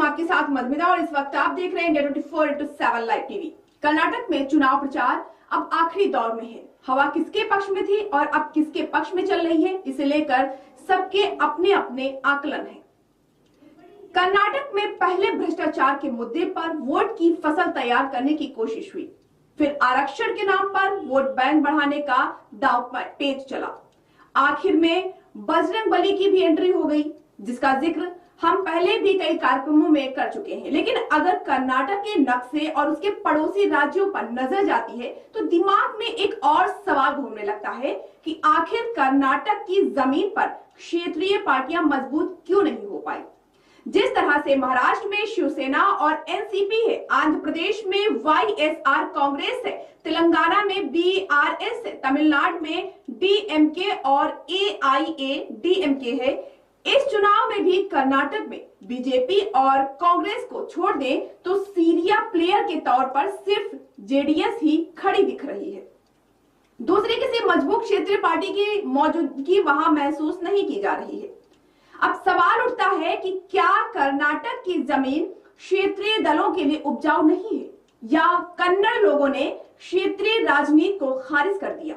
हूं आपके साथ मधुमिता और इस वक्त आप देख रहे हैं इंडिया 24/7 लाइव टीवी। कर्नाटक में चुनाव प्रचार अब आखिरी दौर में है। हवा किसके पक्ष में थी और अब किसके पक्ष में चल रही है, इसे लेकर सबके अपने अपने आकलन हैं। कर्नाटक में पहले भ्रष्टाचार के मुद्दे पर वोट की फसल तैयार करने की कोशिश हुई, फिर आरक्षण के नाम पर वोट बैंक बढ़ाने का दांव पेच चला। आखिर में बजरंगबली की भी एंट्री हो गई, जिसका जिक्र हम पहले भी कई कार्यक्रमों में कर चुके हैं। लेकिन अगर कर्नाटक के नक्शे और उसके पड़ोसी राज्यों पर नजर जाती है तो दिमाग में एक और सवाल घूमने लगता है कि आखिर कर्नाटक की जमीन पर क्षेत्रीय पार्टियां मजबूत क्यों नहीं हो पाई। जिस तरह से महाराष्ट्र में शिवसेना और एनसीपी है, आंध्र प्रदेश में वाईएसआर कांग्रेस है, तेलंगाना में बीआरएस है, तमिलनाडु में डीएमके और एआईएडीएमके है, इस चुनाव में भी कर्नाटक में बीजेपी और कांग्रेस को छोड़ दें तो सीरिया प्लेयर के तौर पर सिर्फ जेडीएस ही खड़ी दिख रही है। दूसरी किसी मजबूत क्षेत्रीय पार्टी की मौजूदगी वहां महसूस नहीं की जा रही है। अब सवाल उठता है कि क्या कर्नाटक की जमीन क्षेत्रीय दलों के लिए उपजाऊ नहीं है या कन्नड़ लोगों ने क्षेत्रीय राजनीति को खारिज कर दिया।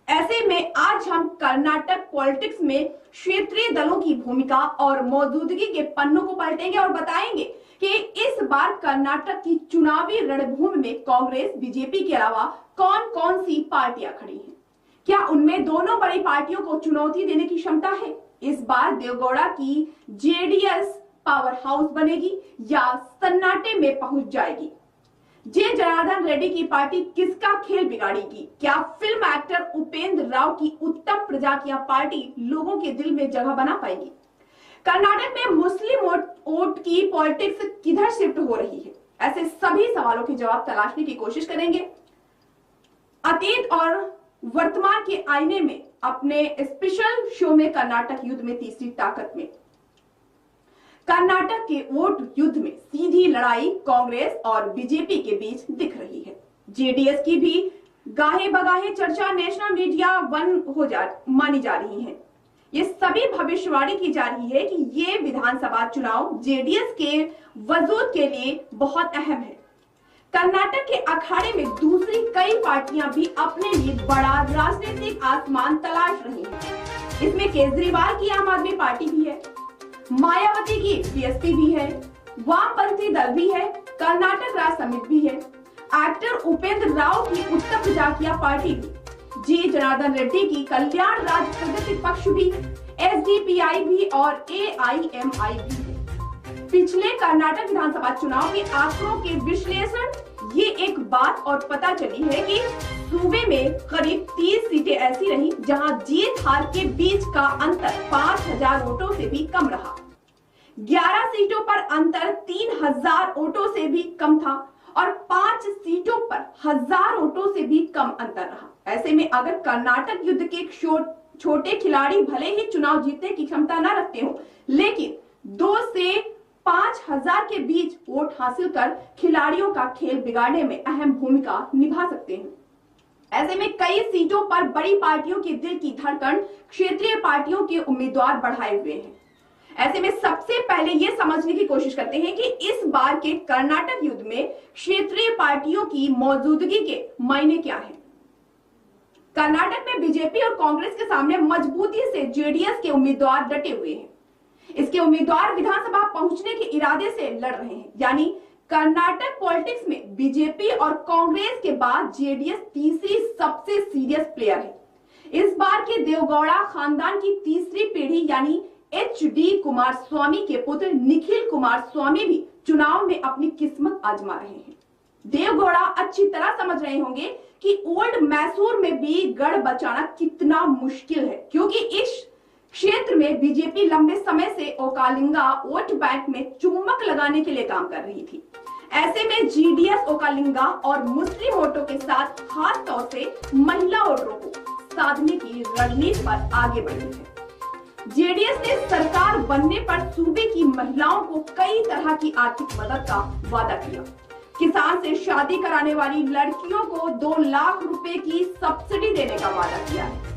ऐसे में आज हम कर्नाटक पॉलिटिक्स में क्षेत्रीय दलों की भूमिका और मौजूदगी के पन्नों को पलटेंगे और बताएंगे कि इस बार कर्नाटक की चुनावी रणभूमि में कांग्रेस, बीजेपी के अलावा कौन कौन सी पार्टियां खड़ी हैं। क्या उनमें दोनों बड़ी पार्टियों को चुनौती देने की क्षमता है। इस बार देवगौड़ा की जेडीएस पावर हाउस बनेगी या सन्नाटे में पहुंच जाएगी। जे जनार्दन रेड्डी की पार्टी किसका खेल बिगाड़ेगी। क्या फिल्म एक्टर उपेंद्र राव की उत्तम प्रजातियां पार्टी लोगों के दिल में जगह बना पाएगी। कर्नाटक में मुस्लिम वोट की पॉलिटिक्स किधर शिफ्ट हो रही है। ऐसे सभी सवालों के जवाब तलाशने की कोशिश करेंगे। अतीत और वर्तमान के आईने में अपने स्पेशल शो में कर्नाटक युद्ध में तीसरी ताकत में कर्नाटक के वोट युद्ध में सीधी लड़ाई कांग्रेस और बीजेपी के बीच दिख रही है। जेडीएस की भी गाहे बगाहे चर्चा नेशनल मीडिया मानी जा रही है। ये सभी भविष्यवाणी की जा रही है कि ये विधानसभा चुनाव जेडीएस के वजूद के लिए बहुत अहम है। कर्नाटक के अखाड़े में दूसरी कई पार्टियां भी अपने लिए बड़ा राजनीतिक आसमान तलाश रही हैं। इसमें केजरीवाल की आम आदमी पार्टी भी है, मायावती की बीएसपी भी है, वामपंथी दल भी है, कर्नाटक राज्य समिति भी है, एक्टर उपेंद्र राव की उत्तर प्रजातिया पार्टी भी, जी जनार्दन रेड्डी की कल्याण राज्य प्रगति पक्ष भी, एसडीपीआई भी और एआईएमआई भी है। पिछले कर्नाटक विधानसभा चुनाव के आंकड़ों के विश्लेषण ये एक बात और पता चली है कि सूबे में करीब 30 सीटें ऐसी रही जहां जीत हार के बीच का अंतर 5000 वोटों से भी कम रहा। 11 सीटों पर अंतर 3000 वोटों से भी कम था और 5 सीटों पर 1000 वोटों से भी कम अंतर रहा। ऐसे में अगर कर्नाटक युद्ध के छोटे खिलाड़ी भले ही चुनाव जीतने की क्षमता न रखते हो, लेकिन 2 से 5000 के बीच वोट हासिल कर खिलाड़ियों का खेल बिगाड़ने में अहम भूमिका निभा सकते हैं। ऐसे में कई सीटों पर बड़ी पार्टियों के दिल की धड़कन क्षेत्रीय पार्टियों के उम्मीदवार बढ़ाए हुए हैं। ऐसे में सबसे पहले यह समझने की कोशिश करते हैं कि इस बार के कर्नाटक युद्ध में क्षेत्रीय पार्टियों की मौजूदगी के मायने क्या हैं। कर्नाटक में बीजेपी और कांग्रेस के सामने मजबूती से जेडीएस के उम्मीदवार डटे हुए हैं। इसके उम्मीदवार विधानसभा पहुंचने के इरादे से लड़ रहे हैं, यानी कर्नाटक पॉलिटिक्स में बीजेपी और कांग्रेस के बाद जेडीएस तीसरी सबसे सीरियस प्लेयर है। इस बार के देवगौड़ा खानदान की तीसरी पीढ़ी यानी एचडी कुमारस्वामी के पुत्र निखिल कुमारस्वामी भी चुनाव में अपनी किस्मत आजमा रहे हैं। देवगौड़ा अच्छी तरह समझ रहे होंगे कि ओल्ड मैसूर में भी गढ़ बचाना कितना मुश्किल है, क्योंकि इस क्षेत्र में बीजेपी लंबे समय से ओकालिंगा वोट बैंक में चुम्बक लगाने के लिए काम कर रही थी। ऐसे में जेडीएस ओकालिंगा और मुस्लिम वोटों के साथ खास तौर से महिला वोटरों को साधने की रणनीति पर आगे बढ़ी है। जेडीएस ने सरकार बनने पर सूबे की महिलाओं को कई तरह की आर्थिक मदद का वादा किया। किसान से शादी कराने वाली लड़कियों को 2 लाख रुपए की सब्सिडी देने का वादा किया है।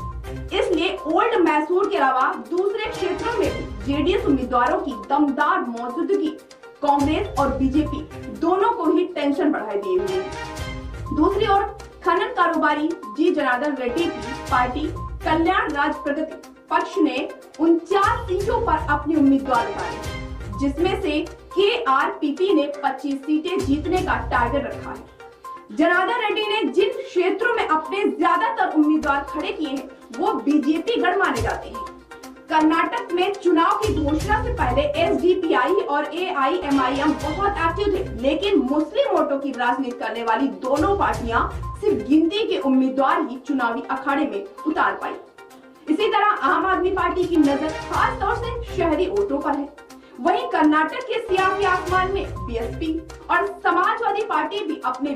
इसलिए ओल्ड मैसूर के अलावा दूसरे क्षेत्रों में भी जेडीएस उम्मीदवारों की दमदार मौजूदगी कांग्रेस और बीजेपी दोनों को ही टेंशन बढ़ाए दिए हुए है। दूसरी ओर खनन कारोबारी जी जनार्दन रेड्डी की पार्टी कल्याण राज्य प्रगति पक्ष ने 49 सीटों पर अपने उम्मीदवार उतारे, जिसमें से KRPP ने 25 सीटें जीतने का टारगेट रखा है। जनार्दन रेड्डी ने जिन क्षेत्रों में अपने ज्यादातर उम्मीदवार खड़े किए हैं वो बीजेपी गढ़ माने जाते हैं। कर्नाटक में चुनाव की घोषणा से पहले SDPI और AIMIM बहुत एक्टिव थे, लेकिन मुस्लिम वोटों की राजनीति करने वाली दोनों पार्टियां सिर्फ गिनती के उम्मीदवार ही चुनावी अखाड़े में उतार पाई। इसी तरह आम आदमी पार्टी की नजर खास तौर से शहरी वोटों पर है। वहीं कर्नाटक के सियासी आसमान में BSP और समाजवादी पार्टी भी अपने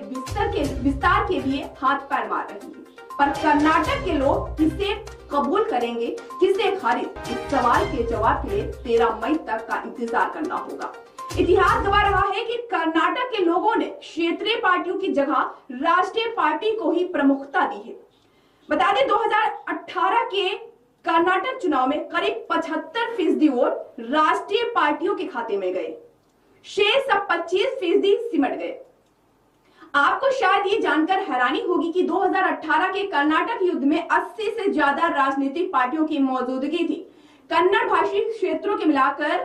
विस्तार के लिए हाथ पैर मार रही है। पर कर्नाटक के लोग किसे कबूल करेंगे, किसे खारिज, इस सवाल के जवाब के लिए 13 मई तक का इंतजार करना होगा। इतिहास गवाह रहा है कि कर्नाटक के लोगों ने क्षेत्रीय पार्टियों की जगह राष्ट्रीय पार्टी को ही प्रमुखता दी है। बता दें 2018 के कर्नाटक चुनाव में करीब 75% वोट राष्ट्रीय पार्टियों के खाते में गए, शेष सब 25% सिमट गए। आपको शायद ये जानकर हैरानी होगी कि 2018 के कर्नाटक युद्ध में 80 से ज्यादा राजनीतिक पार्टियों की मौजूदगी थी। कन्नड़ भाषी क्षेत्रों के मिलाकर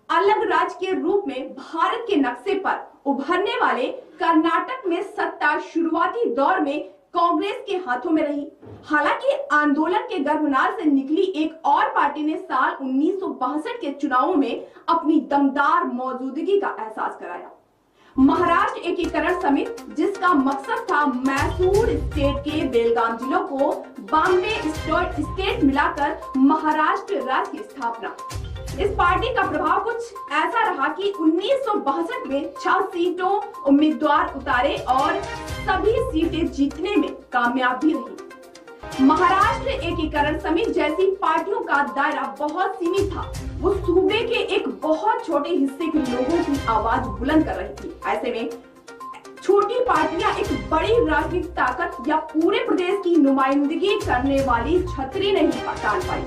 अलग राज्य के रूप में भारत के नक्शे पर उभरने वाले कर्नाटक में सत्ता शुरुआती दौर में कांग्रेस के हाथों में रही। हालांकि आंदोलन के गर्भनाल से निकली एक और पार्टी ने साल 1962 के चुनावों में अपनी दमदार मौजूदगी का एहसास कराया। महाराष्ट्र एकीकरण समिति, जिसका मकसद था मैसूर स्टेट के बेलगाम जिलों को बॉम्बे स्टेट मिलाकर महाराष्ट्र राज्य की स्थापना। इस पार्टी का प्रभाव कुछ ऐसा रहा कि 1962 में 6 सीटों उम्मीदवार उतारे और सभी सीटें जीतने में कामयाब भी रही। महाराष्ट्र एकीकरण समिति जैसी पार्टियों का दायरा बहुत सीमित था। वो सूबे के एक बहुत छोटे हिस्से के लोगों की आवाज बुलंद कर रही थी। ऐसे में छोटी पार्टियां एक बड़ी राजनीतिक ताकत या पूरे प्रदेश की नुमाइंदगी करने वाली छतरी नहीं टान पाई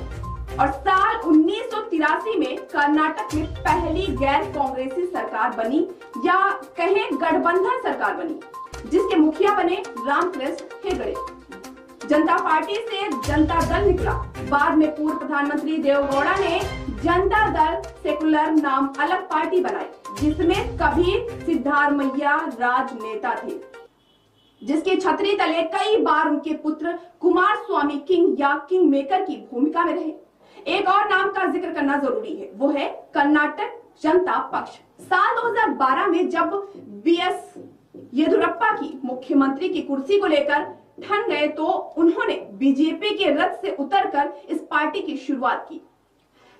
और साल 1983 में कर्नाटक में पहली गैर कांग्रेसी सरकार बनी या कहें गठबंधन सरकार बनी, जिसके मुखिया बने रामकृष्ण हेगड़े। जनता पार्टी से जनता दल निकला। बाद में पूर्व प्रधानमंत्री देवेगौड़ा ने जनता दल सेकुलर नाम अलग पार्टी बनाई, जिसमें कबीर सिद्धारमैया राजनेता थे, जिसके छतरी तले कई बार उनके पुत्र कुमार स्वामी किंग या किंग मेकर की भूमिका में रहे। एक और नाम का जिक्र करना जरूरी है, वो है कर्नाटक जनता पक्ष। साल 2012 में जब BS येदियुरप्पा की मुख्यमंत्री की कुर्सी को लेकर ठन गए तो उन्होंने बीजेपी के रथ से उतरकर इस पार्टी की शुरुआत की।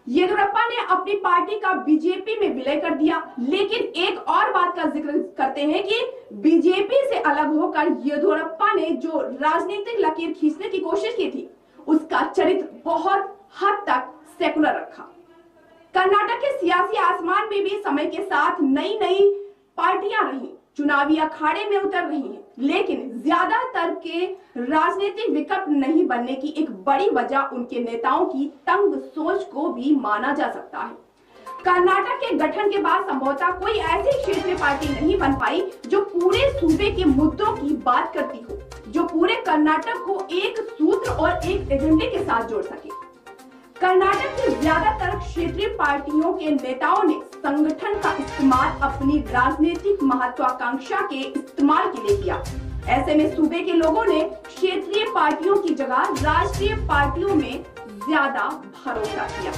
येदियुरप्पा ने अपनी पार्टी का बीजेपी में विलय कर दिया, लेकिन एक और बात का जिक्र करते हैं कि बीजेपी से अलग होकर येदियुरप्पा ने जो राजनीतिक लकीर खींचने की कोशिश की थी, उसका चरित्र बहुत हद तक सेकुलर रखा। कर्नाटक के सियासी आसमान में भी समय के साथ नई नई पार्टियां रही, चुनावी अखाड़े में उतर रही हैं, लेकिन ज्यादातर के राजनीतिक विकल्प नहीं बनने की एक बड़ी वजह उनके नेताओं की तंग सोच को भी माना जा सकता है। कर्नाटक के गठन के बाद संभवतः कोई ऐसी क्षेत्रीय पार्टी नहीं बन पाई जो पूरे सूबे के मुद्दों की बात करती हो, जो पूरे कर्नाटक को एक सूत्र और एक एजेंडे के साथ जोड़ सके। कर्नाटक की ज्यादातर क्षेत्रीय पार्टियों के नेताओं ने संगठन का इस्तेमाल अपनी राजनीतिक महत्वाकांक्षा के इस्तेमाल के लिए किया। ऐसे में सूबे के लोगों ने क्षेत्रीय पार्टियों की जगह राष्ट्रीय पार्टियों में ज्यादा भरोसा किया।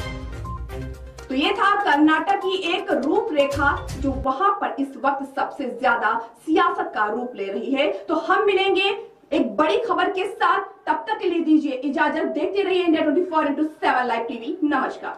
तो ये था कर्नाटक की एक रूपरेखा जो वहां पर इस वक्त सबसे ज्यादा सियासत का रूप ले रही है। तो हम मिलेंगे एक बड़ी खबर के साथ, तब तक के लिए दीजिए इजाजत। देखते रहिए इंडिया 24x7 लाइव टीवी। नमस्कार।